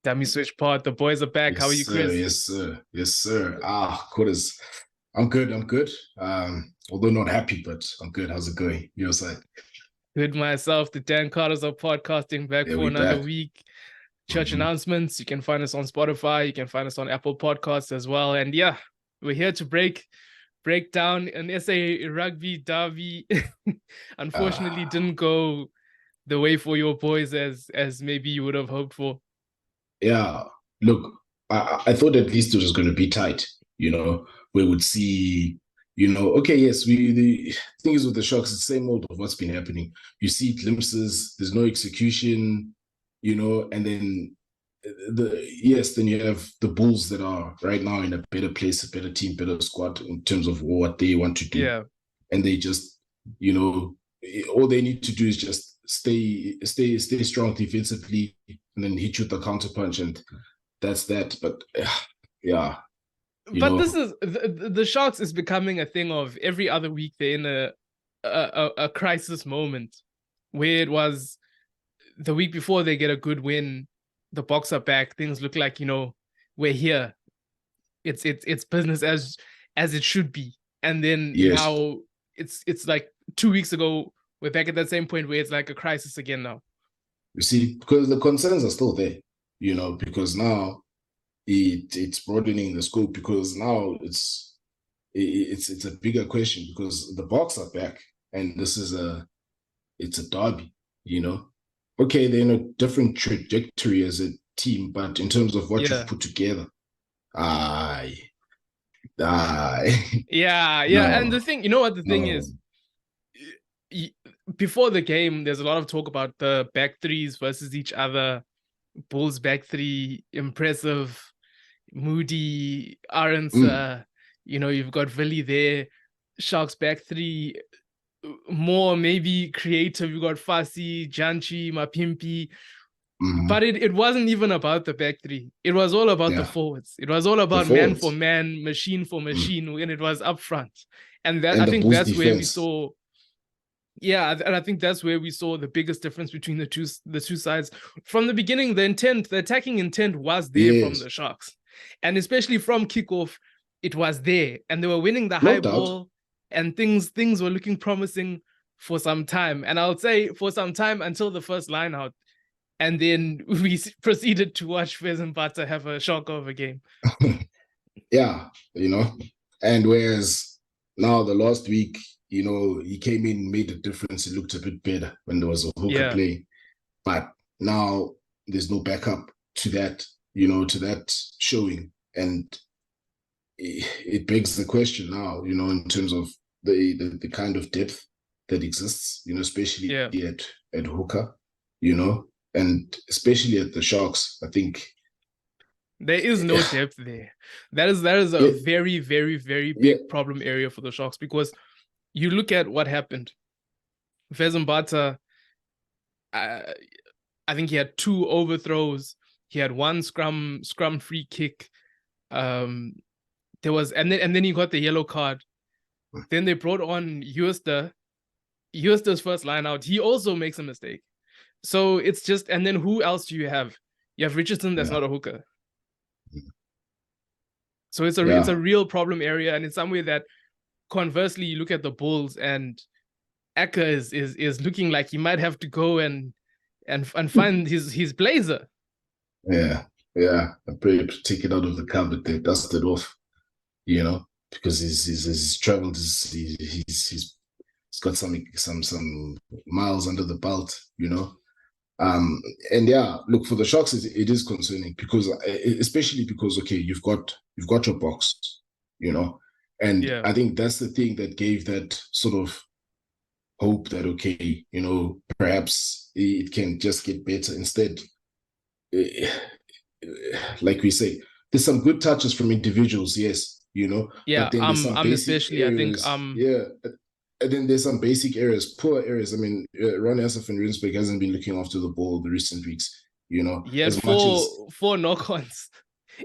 Damn, switch part. The boys are back. How Yes, are you, sir. Chris? Yes, sir. Yes, sir. Quarters. I'm good. I'm good. Although not happy, but I'm good. How's it going? Your side? Good myself. The Dan Carters are podcasting back Yeah, for we another back. week. Church hmm announcements. You can find us on Spotify. You can find us on Apple Podcasts as well. And yeah, we're here to break down an SA rugby derby. Unfortunately, Uh, didn't go the way for your boys as maybe you would have hoped for. yeah. Look, I thought at least it was going to be tight. We would see. Okay, yes. The thing is with the Sharks, it's the same old of what's been happening. You see glimpses. There's no execution. And then then you have the Bulls that are right now in a better place, a better team, better squad in terms of what they want to do, Yeah. and they just you know all they need to do is just stay strong defensively, and then hit you with the counter punch, and that's that. But yeah, you But this know, is the Sharks is becoming a thing of every other week they're in a crisis moment where it was the week before they get a good win, the Boks are back, things look like we're here. It's business as it should be. And then yes, now it's like 2 weeks ago, we're back at that same point where it's like a crisis again now. you see, because the concerns are still there, because now it's broadening the scope because now it's a bigger question because the Bucks are back and it's a derby, you know. Okay, they're in a different trajectory as a team, but in terms of what you've Yeah. put together, I, I, Yeah. And no, the thing, you know what the thing no, is? Before the game, there's a lot of talk about the back threes versus each other. Bulls back three, impressive. Moody, Arons, mm, you've got Villy there. Sharks back three, more maybe creative. You got Fasi, Janchi, Mapimpi. mm, But it wasn't even about the back three. It was all about the yeah, forwards. It was all the about man for forwards, man, machine for mm, machine, when it was up front. And that I and the think Bulls that's where we defense, saw and I think that's where we saw the biggest difference between the two sides. From the beginning, the attacking intent was there from yes, the Sharks. And especially from kickoff, it was there. And they were winning the no high doubt. ball, and things were looking promising for some time. And I would say for some time until the first line out. And then we proceeded to watch Fez and Bata have a shock of a game. Yeah, and whereas now the last week, he came in, made a difference. It looked a bit better when there was a hooker Yeah. play, but now there's no backup to that, to that showing, and it begs the question now, in terms of the kind of depth that exists, especially Yeah. at hooker, and especially at the Sharks. I think, There is no yeah, depth there. That is a yeah, very, very, very yeah, big problem area for the Sharks, because you look at what happened. Vezambata, I, I think he had two overthrows. He had one scrum free kick. Um, there was and then he got the yellow card. Then they brought on Uster. Uster's first line out, he also makes a mistake. So it's just, and then who else do you have? You have Richardson, that's yeah, not a hooker. So it's a yeah. real problem area, and it's somewhere that conversely you look at the Bulls, and Eka is looking like he might have to go and find his blazer. Yeah, yeah. I pray to take it out of the cupboard, they dust it off, because he's traveled, he's got some miles under the belt, and yeah, look, for the Sharks, it is concerning because, especially because, okay, you've got your box, and Yeah. I think that's the thing that gave that sort of hope that, okay, perhaps it can just get better. Instead, eh, like we say, there's some good touches from individuals, yes, Yeah. but then there's some I'm basic especially, I think, areas, yeah, and then there's some basic areas, poor areas. I mean, Ron Assaf and Rinsberg hasn't been looking after the ball the recent weeks, he had as much as four knock-ons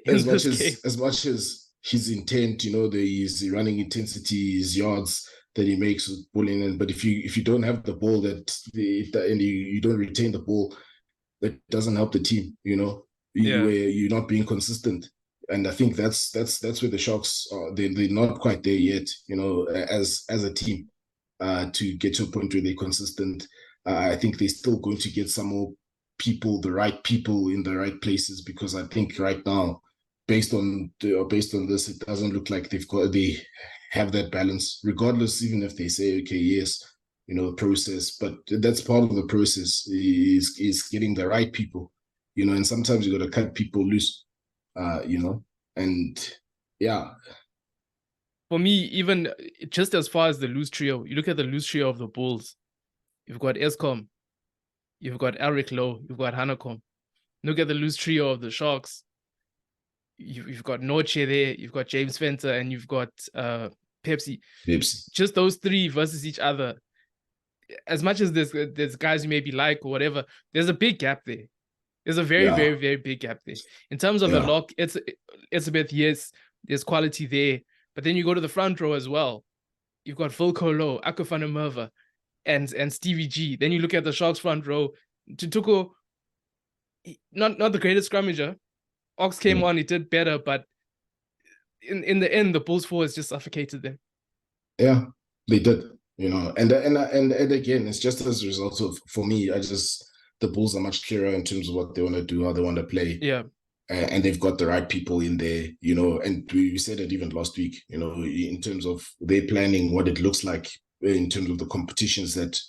in as much this game. as as much as his intent, his running intensity, his yards that he makes with bullying. And but if you don't have the ball and you don't retain the ball, that doesn't help the team. Yeah. where you're not being consistent. And I think that's where the Sharks are. They're not quite there yet, as a team, to get to a point where they're consistent. I think they're still going to get some more people, the right people in the right places, because I think right now, based on this, it doesn't look like they have that balance, regardless, even if they say, okay, yes, process, but that's part of the process is getting the right people, and sometimes you got to cut people loose, and yeah. For me, even just as far as the loose trio, you look at the loose trio of the Bulls, you've got Eskom, you've got Eric Lowe, you've got Hanekom. Look at the loose trio of the Sharks. You've got Noche there, you've got James Fenter, and you've got Pepsi. Just those three versus each other. As much as there's guys you maybe like or whatever, there's a big gap there. There's a very, very, very big gap there. In terms of the lock, it's a bit, yes, there's quality there. But then you go to the front row as well. You've got Volko Low, Akufana Merva, and Stevie G. Then you look at the Sharks front row. Tutuko, not the greatest scrummager. Ox came on, he did better, but in the end, the Bulls forwards just suffocated them. Yeah, they did. And again, it's just as a result of, for me, the Bulls are much clearer in terms of what they want to do, how they want to play. Yeah. And they've got the right people in there, and we said it even last week, in terms of their planning, what it looks like in terms of the competitions that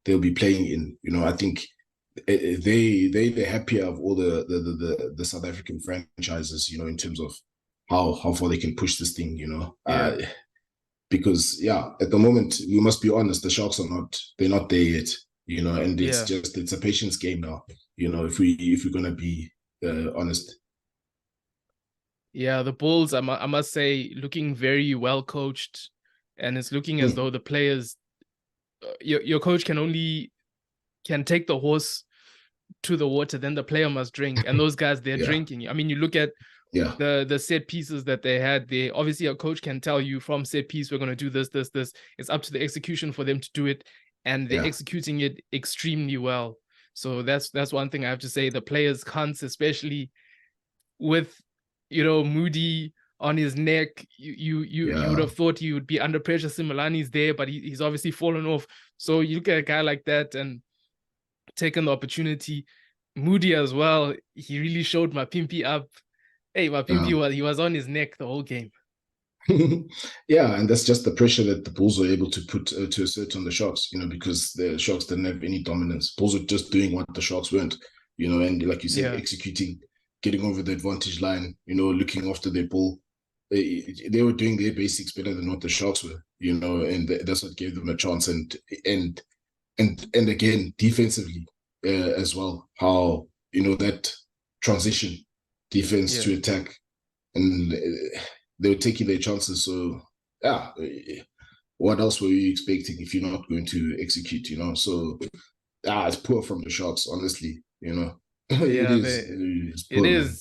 they'll be playing in. I think they're happier of all the South African franchises, in terms of how far they can push this thing, because at the moment, we must be honest, the Sharks they're not there yet, and it's a patience game now, if we're gonna be honest. Yeah, the Bulls, I must say, looking very well coached, and it's looking as though the players, your coach can take the horse to the water, then the player must drink, and those guys, they're drinking. I mean, you look at the set pieces that they had. They obviously, a coach can tell you from set piece, we're going to do this. It's up to the execution for them to do it, and they're executing it extremely well. So that's one thing I have to say. The players can't, especially with Moody on his neck. You would have thought he would be under pressure. Similani's there, but he's obviously fallen off. So you look at a guy like that and taking the opportunity. Moody as well. He really showed Mapimpi up. Hey, Mapimpi he was on his neck the whole game. And that's just the pressure that the Bulls were able to put to assert on the Sharks, because the Sharks didn't have any dominance. Bulls were just doing what the Sharks weren't, and like you said, executing, getting over the advantage line, looking after their ball. They were doing their basics better than what the Sharks were, and that's what gave them a chance. And again, defensively as well, how that transition defense to attack, and they were taking their chances. So what else were you expecting if you're not going to execute? So it's poor from the Sharks, honestly. It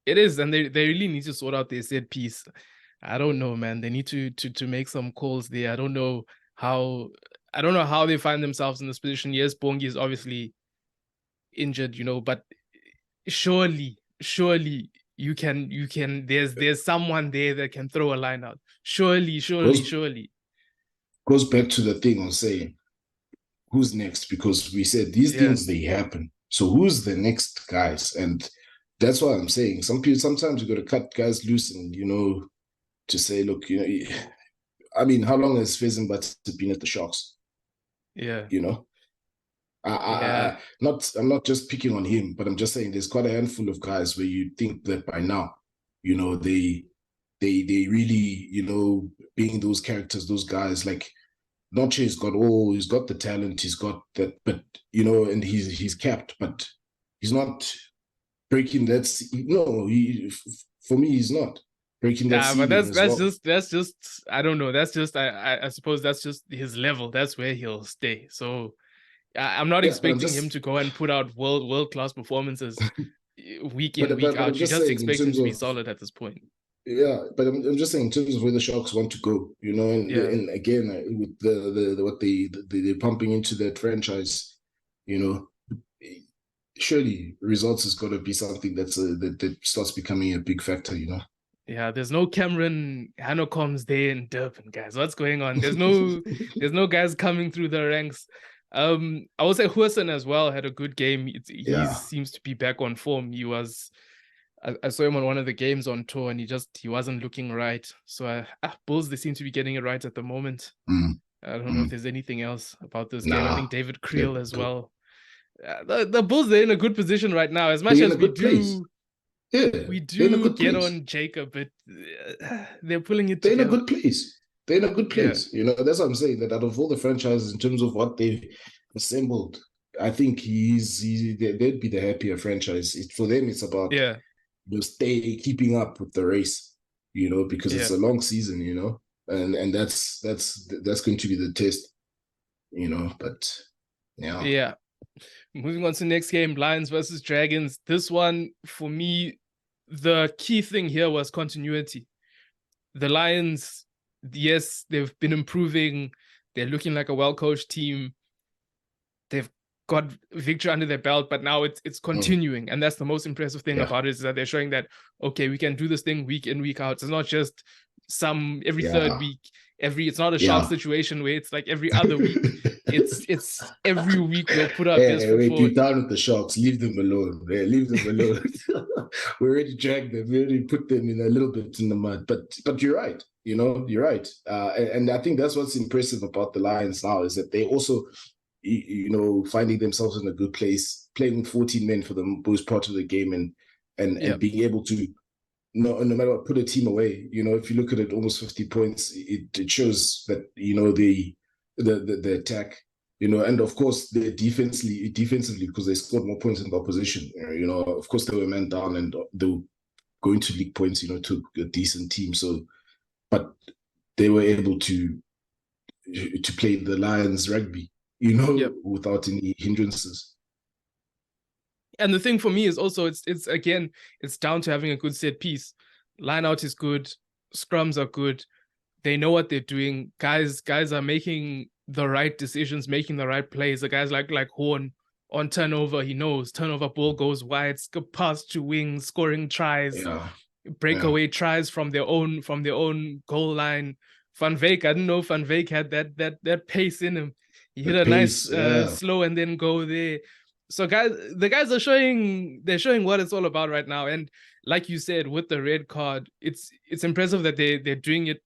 is, and they really need to sort out their set piece. I don't know, man. They need to make some calls there. I don't know how they find themselves in this position. Yes, Bongi is obviously injured, but surely you can there's someone there that can throw a line out. Surely. Goes back to the thing on saying who's next, because we said these things, they happen. So who's the next guys? And that's what I'm saying. Sometimes you got to cut guys loose and, to say, look, I mean, how long has Fezenbat been at the Sharks? Yeah. I'm not just picking on him, but I'm just saying there's quite a handful of guys where you think that by now, they really, being those characters, those guys like Noche he's got the talent, he's got that, but and he's capped, but he's not breaking that. For me, he's not breaking that. But that's just I don't know. That's just I suppose that's just his level. That's where he'll stay. So I'm not expecting him to go and put out world class performances week in, week out. You just expect him to be solid at this point. Yeah, but I'm just saying in terms of where the Sharks want to go, and again with the what they're pumping into that franchise, surely results is got to be something that starts becoming a big factor, Yeah, there's no Cameron Hanekoms there in Durban, guys. What's going on? There's no guys coming through the ranks. I would say Hussein as well had a good game. He Yeah. seems to be back on form. I saw him on one of the games on tour, and he wasn't looking right. So Bulls, they seem to be getting it right at the moment. Mm. I don't know if there's anything else about this game. I Nah. think David Creel as well. The Bulls, they're in a good position right now. As much They're in as a good place. Yeah, we they're in a do good get place. on Jacob, but they're pulling it They're in a together. good place. They're in a good Yeah, place. That's what I'm saying. That out of all the franchises, in terms of what they've assembled, I think they'd be the happier franchise. For them, it's about yeah, keeping up with the race. Because yeah, it's a long season. And that's going to be the test. But yeah, yeah. Moving on to the next game, Lions versus Dragons. This one, for me, the key thing here was continuity. The Lions, yes, they've been improving. They're looking like a well-coached team. They've got victory under their belt, but now it's continuing. And that's the most impressive thing about it, is that they're showing that, okay, we can do this thing week in, week out. It's not just every third week. It's not a shark situation where it's like every other week. It's every week we'll put our best foot wait, forward. you're down with the Sharks. Leave them alone. Yeah, leave them alone. We already dragged them. We already put them in a little bit in the mud. But you're right. You're right. And I think that's what's impressive about the Lions now, is that they also, finding themselves in a good place, playing with 14 men for the most part of the game, and being able to, no matter what, put a team away. If you look at it, almost 50 points, it shows that, the attack, and of course the defensively, because they scored more points than the opposition. Of course they were man down and they were going to league points, to a decent team. So, but they were able to play the Lions rugby, without any hindrances. And the thing for me is also, it's down to having a good set piece. Line out is good, scrums are good. They know what they're doing. Guys are making the right decisions, making the right plays. The guys like Horn on turnover, he knows turnover ball goes wide, pass to wings, scoring tries, breakaway tries from their own goal line. Van Veek, I didn't know Van Veek had that pace in him. He hit a nice slow and then go there. So the guys are showing what it's all about right now. And like you said, with the red card, it's impressive that they're doing it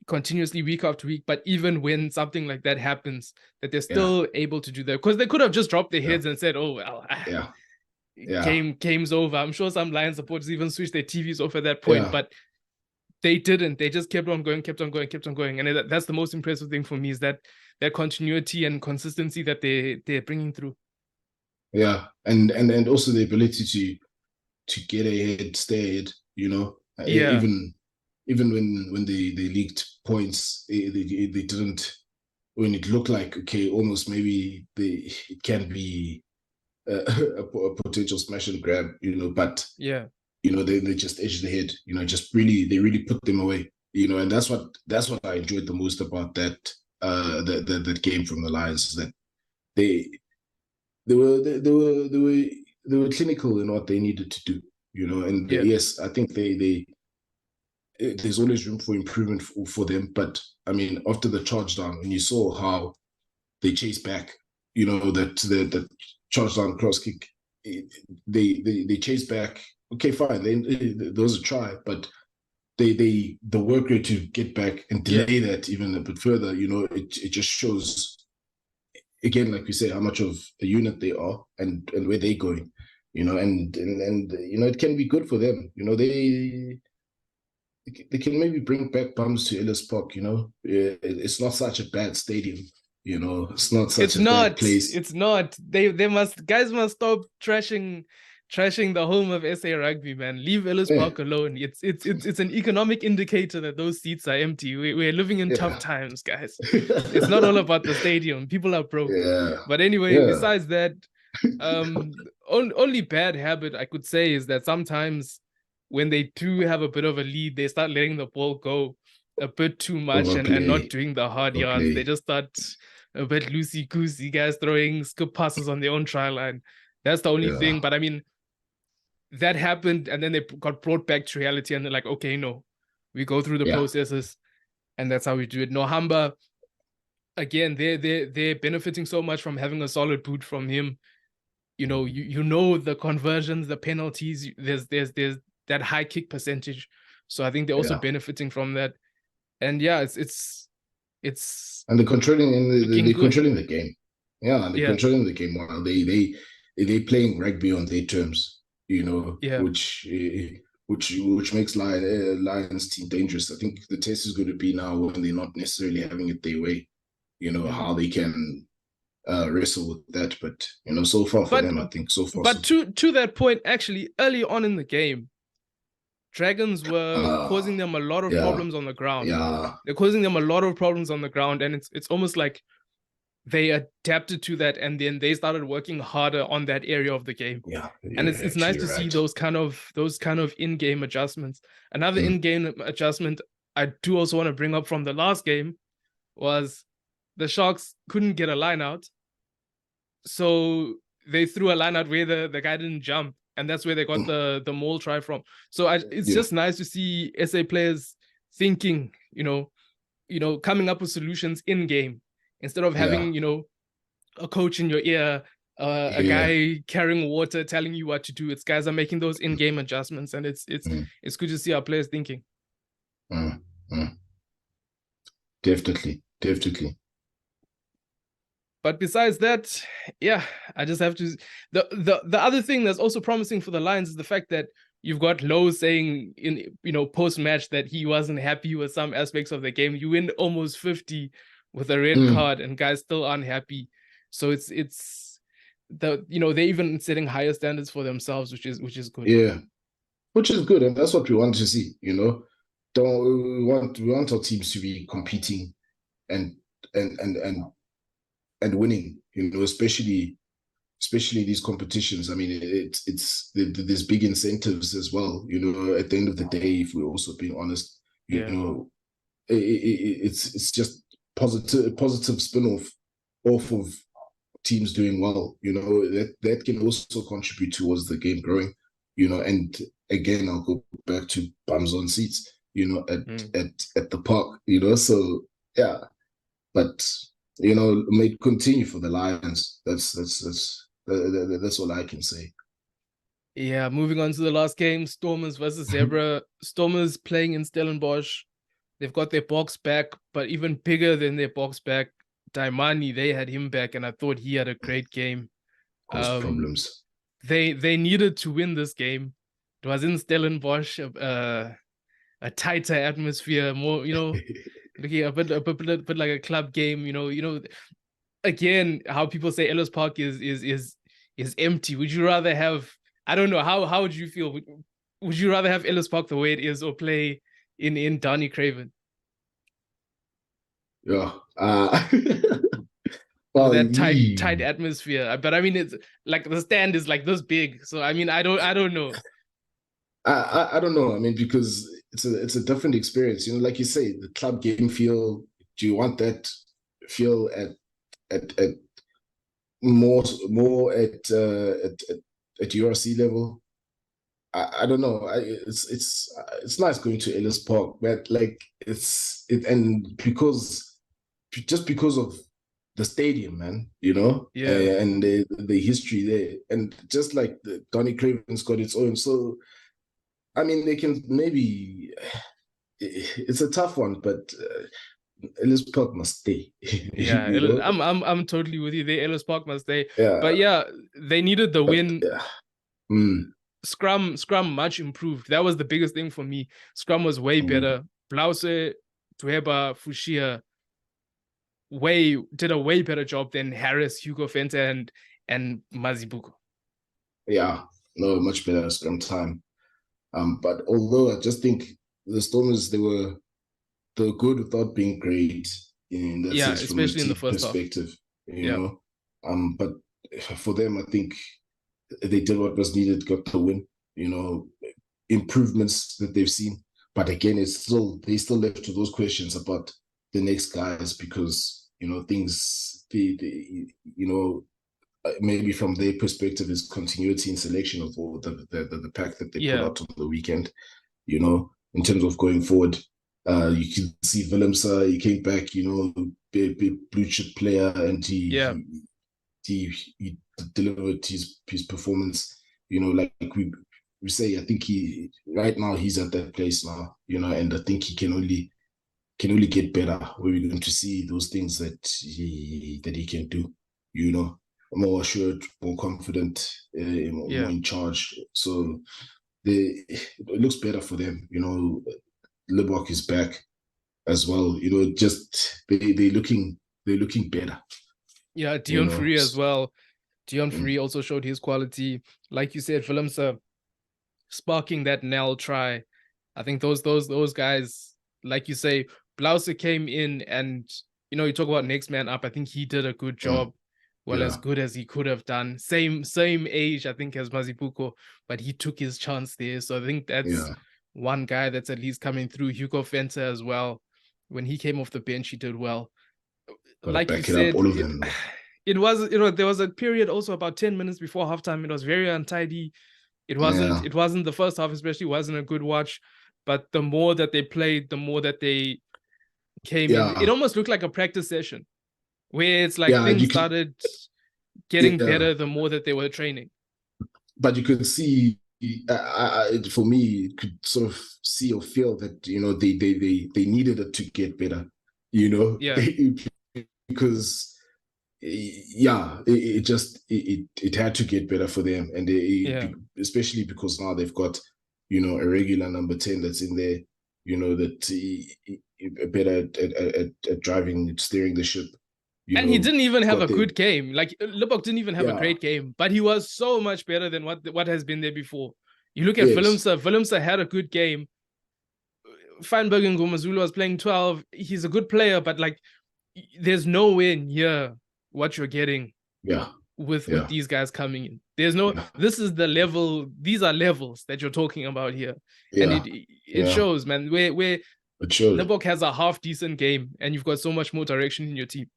continuously week after week. But even when something like that happens, that they're still able to do that, because they could have just dropped their heads and said, "Oh well, game's over." I'm sure some Lions supporters even switched their TVs off at that point, but they didn't. They just kept on going, and that's the most impressive thing for me, is that continuity and consistency that they're bringing through. Yeah, and also the ability to get ahead, stay ahead. Even when they leaked points, they didn't. When it looked like, okay, almost maybe it can be a potential smash and grab, but they just edged ahead, they really put them away, and that's what I enjoyed the most about that that game from the Lions, is that they were clinical in what they needed to do, and yes, I think there's always room for improvement for them. But I mean, after the charge down, when you saw how they chased back, that charge down cross kick, they chased back. Okay, fine. There was a try, but the work rate to get back and delay that even a bit further, it just shows, again, like we say, how much of a unit they are and where they're going, and it can be good for them. They can maybe bring back bums to Ellis Park. It's not such a bad stadium. It's not such a bad place. It's not. Guys must stop trashing the home of SA Rugby, man. Leave Ellis Park alone. It's an economic indicator that those seats are empty. We're living in tough times, guys. It's not all about the stadium. People are broke. But anyway, besides that, only bad habit I could say is that sometimes when they do have a bit of a lead, they start letting the ball go a bit too much and not doing the hard yards. They just start a bit loosey-goosey, guys throwing skip passes on their own try line. That's the only Yeah. thing. But I mean, that happened, and then they got brought back to reality, and they're like, okay, no, we go through the processes, and that's how we do it. No, Hamba, again, they're benefiting so much from having a solid boot from him. You know, you know the conversions, the penalties. There's that high kick percentage, so I think they're also benefiting from that. And yeah, it's and they're controlling they're controlling the game. Yeah, and they're controlling the game well. They playing rugby on their terms, you know, which makes Lions team dangerous. I think the test is going to be now when they're not necessarily having it their way, you know, how they can wrestle with that. But you know, so far for them, I think so far. But to that point, actually, early on in the game, Dragons were causing them a lot of problems on the ground. Yeah, they're causing them a lot of problems on the ground, and it's almost like they adapted to that, and then they started working harder on that area of the game. Yeah, and it's nice to see those kind of in-game adjustments. Another in-game adjustment I do also want to bring up from the last game was the Sharks couldn't get a line out, so they threw a line out where the guy didn't jump, and that's where they got the maul try from. So it's just nice to see SA players thinking, coming up with solutions in game instead of having a coach in your ear, a guy carrying water telling you what to do. It's guys are making those in-game adjustments, and it's good to see our players thinking. Definitely. But besides that, I just have to. The other thing that's also promising for the Lions is the fact that you've got Lowe saying in post-match that he wasn't happy with some aspects of the game. You win almost 50 with a red card, and guys still unhappy. So it's they're even setting higher standards for themselves, which is good. Yeah, which is good, and that's what we want to see. We want our teams to be competing and winning. Especially these competitions. I mean, there's big incentives as well. At the end of the day, if we're also being honest, it's just positive spin off of teams doing well. That can also contribute towards the game growing. And again, I'll go back to bums on seats. At the park. So yeah, but may continue for the Lions. That's all I can say. Yeah, moving on to the last game, Stormers versus Zebra. Stormers playing in Stellenbosch. They've got their box back, but even bigger than their box back, Daimani, they had him back, and I thought he had a great game. Caused problems. They needed to win this game. It was in Stellenbosch, a tighter atmosphere, more, looking a bit like a club game, again, how people say Ellis Park is empty. Would you rather have, I don't know, how would you feel? Would you rather have Ellis Park the way it is or play in Donny Craven? Yeah. Well, that tight atmosphere. But I mean, it's like the stand is like this big. So I mean, I don't know. I don't know. I mean, because it's a different experience. Like you say, the club game feel. Do you want that feel at more at URC level? I don't know. It's nice going to Ellis Park, but like and just because of the stadium, man, and the history there, and just like the Donny Craven's got its own. So, I mean, they can maybe. It's a tough one, but Ellis Park must stay. Yeah, I'm totally with you. Ellis Park must stay. Yeah. But yeah, they needed the win. Scrum much improved. That was the biggest thing for me. Scrum was way better. Blause, Tueba, Fushia did a way better job than Harris, Hugo Fenter, and Mazibuko. Yeah, no, much better scrum time. But although I just think the Stormers, they were good without being great in that sense, especially in the first perspective. But for them, I think they did what was needed, got the win. Improvements that they've seen. But again, they still left to those questions about the next guys, because things maybe from their perspective is continuity in selection of all the pack that they put Yeah, out on the weekend. In terms of going forward, you can see Willemse, he came back, big blue chip player, and yeah, he delivered his performance. Like we say, I think he right now he's at that place now. And I think he can only get better. Where we're going to see those things that he can do. More assured, more confident, more yeah. in charge. So it looks better for them. Libok is back as well. Just they're looking better. Yeah, You Dion know, Free as well. Dion mm, Free also showed his quality. Like you said, Willemse sparking that Nell try. I think those guys, like you say, Blauser came in and you talk about next man up. I think he did a good mm, job, well as yeah, good as he could have done. Same age, I think, as Mazibuko, but he took his chance there. So I think that's yeah. one guy that's at least coming through. Hugo Fenter as well. When he came off the bench, he did well. Got to Like you back it up, said, all of them, though. it was there was a period also about 10 minutes before halftime. It was very untidy. it wasn't Yeah, it wasn't the first half, especially wasn't a good watch. But the more that they played, the more that they came in. It yeah, almost looked like a practice session where it's like yeah. things You could, started getting yeah, better the more that they were training. but you could see. For me, you could sort of see or feel that they needed it to get better. You know, Yeah, because yeah, it had to get better for them, and yeah. especially because now they've got a regular number 10 that's in there, that better at driving, steering the ship. And he didn't even have a Got the good game. Like Lubbock didn't even have a Yeah, great game, but he was so much better than what has been there before. You look at yes, Willemse. Willemse had a good game. Feinberg and Gomazulu was playing 12. He's a good player, but like there's nowhere near what you're getting yeah, with yeah, these guys coming in. There's no, yeah, this is the level, these are levels that you're talking about here. And yeah, it yeah. shows, man, where It showed. Lebok has a half decent game and you've got so much more direction in your team.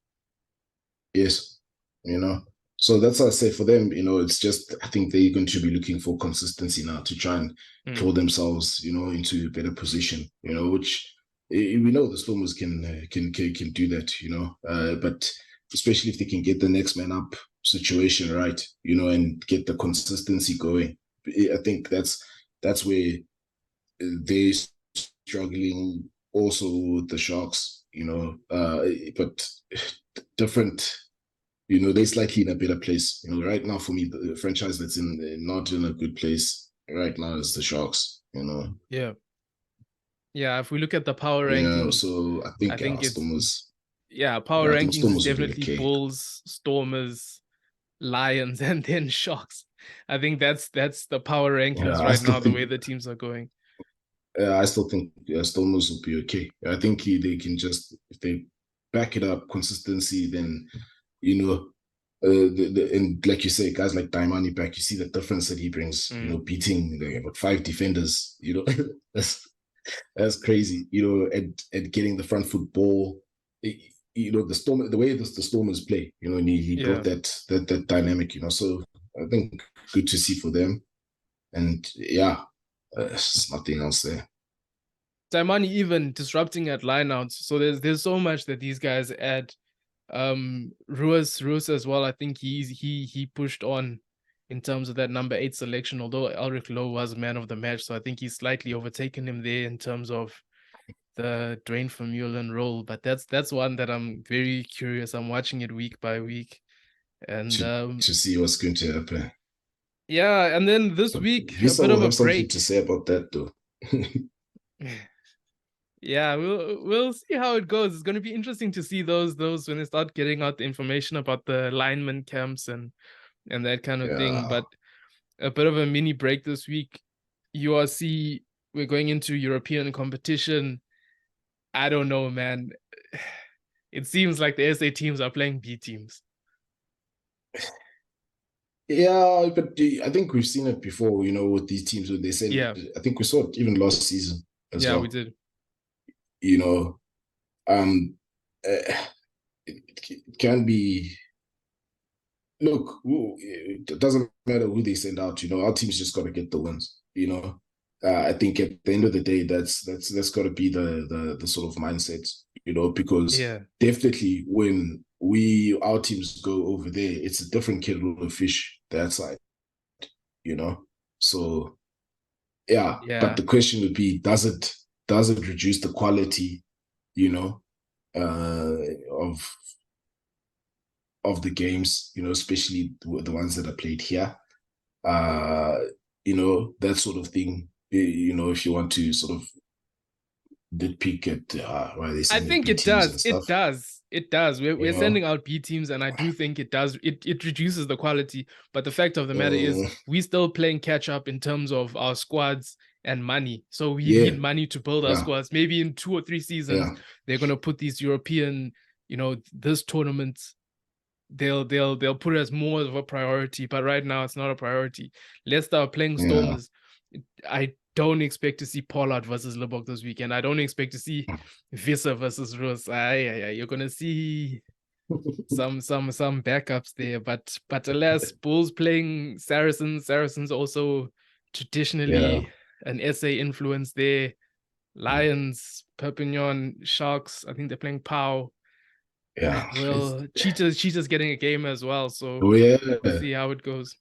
Yes, you know. So that's what I say for them. It's just I think they're going to be looking for consistency now to try and Mm. pull themselves, into a better position. Which we know the Stormers can do that. But especially if they can get the next man up situation right, and get the consistency going. I think that's where they're struggling also with the Sharks. But different. They're slightly in a better place. Right now for me, the franchise that's not in a good place right now is the Sharks. Yeah. Yeah. If we look at the power rankings, So I I think think it's, Stormers. yeah, power Yeah, I think rankings is Stormers will be definitely okay. Bulls, Stormers, Lions, and then Sharks. I think that's the power Yeah, rankings I right still now, the think. way the teams are going. I still think Stormers will be okay. I think they can just if they back it up consistency, then you know and like you say, guys like Daimani back, you see the difference that he brings. Mm. Beating about 5 defenders. That's that's crazy. And getting the front foot ball. The way the Stormers play. And he brought Yeah. that dynamic. So I think good to see for them. And yeah, there's nothing else there. Daimani even disrupting at lineouts. So there's so much that these guys add. Ruiz as well. I think he pushed on in terms of that number 8 selection, although Elric Lowe was man of the match. So I think he's slightly overtaken him there in terms of the Dwayne Vermeulen role. But that's one that I'm very curious. I'm watching it week by week. And To see what's going to happen. yeah, and then this But week, a Visa bit will of a have something break. to say about that, though. Yeah, we'll see how it goes. It's going to be interesting to see those when they start getting out the information about the lineman camps and that kind of thing. Yeah, But a bit of a mini break this week. URC, we're going into European competition. I don't know, man. It seems like the SA teams are playing B teams. yeah, but I think we've seen it before. With these teams, when they said, Yeah, I think we saw it even last season as yeah, we well. did. You know, um, it can be look, it doesn't matter who they send out. Our team's just got to get the wins. I think at the end of the day, that's got to be the sort of mindset. Because Yeah. definitely when our teams go over there, it's a different kettle of fish that side. So yeah. But Yeah. the question would be, does it reduce the quality, of the games, especially the ones that are played here, that sort of thing. If you want to sort of nitpick at why they're I sending think B it teams does. and It stuff. does. It does. We're, You we're know, sending out B teams, and I do think it does. It reduces the quality. But the fact of the matter is, mm, we still playing catch up in terms of our squads and money. So we yeah, need money to build our yeah, squads. Maybe in 2 or 3 seasons, yeah, they're gonna put these European, this tournament. They'll put it as more of a priority. But right now, it's not a priority. Leicester are playing yeah. Stormers. I don't expect to see Pollard versus Liverpool this weekend. I don't expect to see Visa versus Rose. You're gonna see some backups there. But alas, Bulls playing Saracens. Saracens also Yeah, traditionally an SA influence there. Lions, Perpignan, Sharks. I think they're playing POW. yeah. Well, Cheetah's getting a game as well, so Oh yeah, we'll see how it goes.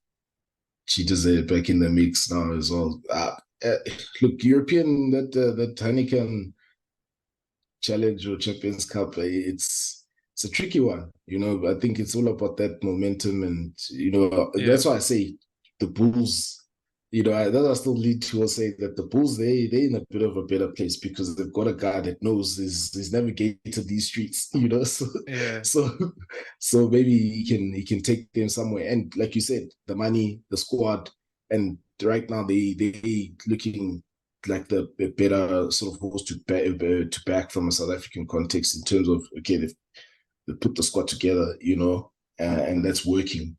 Cheetahs are back in the mix now as well. Look, European that Heineken Challenge or Champions Cup, it's a tricky one. I think it's all about that momentum, and Yeah, that's why I say the Bulls. That still lead to us say that the Bulls they in a bit of a better place because they've got a guy that knows he's navigated these streets. So yeah, so so maybe he can take them somewhere. And like you said, the money, the squad, and right now they looking like the better sort of horse to back from a South African context in terms of, okay, they put the squad together, and that's working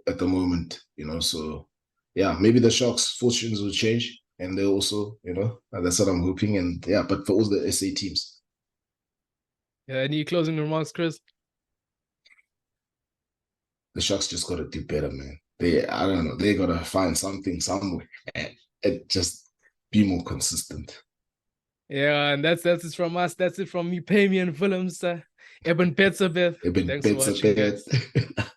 at the moment, so yeah, maybe the Sharks fortunes will change, and they also, that's what I'm hoping. And yeah, but for all the SA teams, yeah. Any closing remarks, Chris? the Sharks just got to do better, man. I don't know, they got to find something somewhere and just be more consistent. Yeah, and that's it from us. That's it from me, Payme and Films. Eben Betzabeth. They've been Thanks for bits of watching, guys. that.